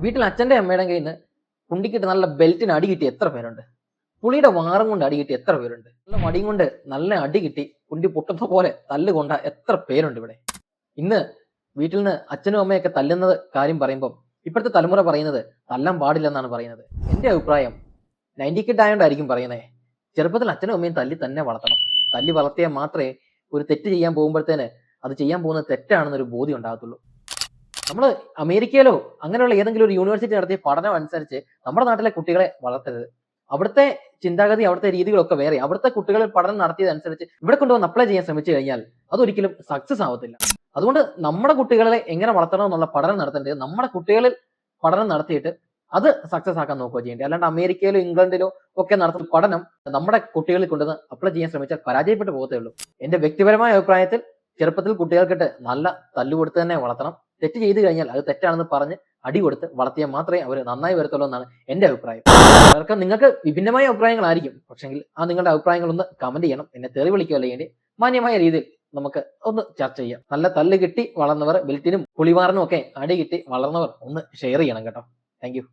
വീട്ടിൽ അച്ഛന്റെ അമ്മയുടെ കയ്യിൽ നിന്ന് കുണ്ടിക്കിട്ട് നല്ല ബെൽറ്റിന് അടി കിട്ടി എത്ര പേരുണ്ട്? പുളിയുടെ വാറും കൊണ്ട് അടി കിട്ടി എത്ര പേരുണ്ട്? നല്ല വടിയും കൊണ്ട് നല്ല അടി കിട്ടി കുണ്ടി പൊട്ടുന്ന പോലെ തല്ലുകൊണ്ട എത്ര പേരുണ്ട് ഇവിടെ? ഇന്ന് വീട്ടിൽ നിന്ന് അച്ഛനും അമ്മയൊക്കെ തല്ലുന്നത് കാര്യം പറയുമ്പോൾ ഇപ്പോഴത്തെ തലമുറ പറയുന്നത് തല്ലാൻ പാടില്ലെന്നാണ് പറയുന്നത്. എന്റെ അഭിപ്രായം 90 കിഡ് ആയതുകൊണ്ടായിരിക്കും പറയുന്നത്. ചെറുപ്പത്തിൽ അച്ഛനും അമ്മയും തല്ലി തന്നെ വളർത്തണം. തല്ലി വളർത്തിയാൽ മാത്രമേ ഒരു തെറ്റ് ചെയ്യാൻ പോകുമ്പോഴത്തേന് അത് ചെയ്യാൻ പോകുന്നത് തെറ്റാണെന്നൊരു ബോധ്യം ഉണ്ടാകത്തുള്ളൂ. നമ്മൾ അമേരിക്കയിലോ അങ്ങനെയുള്ള ഏതെങ്കിലും ഒരു യൂണിവേഴ്സിറ്റി നടത്തിയ പഠനം അനുസരിച്ച് നമ്മുടെ നാട്ടിലെ കുട്ടികളെ വളർത്തരുത്. അവിടുത്തെ ചിന്താഗതി, അവിടുത്തെ രീതികളൊക്കെ വേറെ. അവിടുത്തെ കുട്ടികൾ പഠനം നടത്തിയതനുസരിച്ച് ഇവിടെ കൊണ്ടുവന്ന് അപ്ലൈ ചെയ്യാൻ ശ്രമിച്ചു കഴിഞ്ഞാൽ അതൊരിക്കലും സക്സസ് ആവത്തില്ല. അതുകൊണ്ട് നമ്മുടെ കുട്ടികളെ എങ്ങനെ വളർത്തണം എന്നുള്ള പഠനം നടത്തേണ്ടത് നമ്മുടെ കുട്ടികളിൽ പഠനം നടത്തിയിട്ട് അത് സക്സസ് ആക്കാൻ നോക്കുക ചെയ്യേണ്ടത്. അല്ലാണ്ട് അമേരിക്കയിലോ ഇംഗ്ലണ്ടിലോ ഒക്കെ നടത്തുന്ന പഠനം നമ്മുടെ കുട്ടികളിൽ കൊണ്ടുവന്ന് അപ്ലൈ ചെയ്യാൻ ശ്രമിച്ചാൽ പരാജയപ്പെട്ടു പോകത്തേ ഉള്ളൂ. എന്റെ വ്യക്തിപരമായ അഭിപ്രായത്തിൽ ചെറുപ്പത്തിൽ കുട്ടികൾക്കിട്ട് നല്ല തല്ലുകൊടുത്ത് തന്നെ വളർത്തണം. തെറ്റ് ചെയ്തു കഴിഞ്ഞാൽ അത് തെറ്റാണെന്ന് പറഞ്ഞ് അടി കൊടുത്ത് വളർത്തിയാൽ മാത്രമേ അവർ നന്നായി വരത്തുള്ളൂ എന്നാണ് എന്റെ അഭിപ്രായം. അവർക്ക് നിങ്ങൾക്ക് വിഭിന്നമായ അഭിപ്രായങ്ങളായിരിക്കും, പക്ഷെങ്കിൽ ആ നിങ്ങളുടെ അഭിപ്രായങ്ങളൊന്ന് കമന്റ് ചെയ്യണം. എന്നെ തെറി വിളിക്കുക അല്ലെങ്കിൽ മാന്യമായ രീതിയിൽ നമുക്ക് ഒന്ന് ചർച്ച ചെയ്യാം. നല്ല തല്ല് കിട്ടി വളർന്നവർ, ബെൽറ്റിനും പുളിവാറിനും ഒക്കെ അടി കിട്ടി വളർന്നവർ ഒന്ന് ഷെയർ ചെയ്യണം കേട്ടോ. Thank you.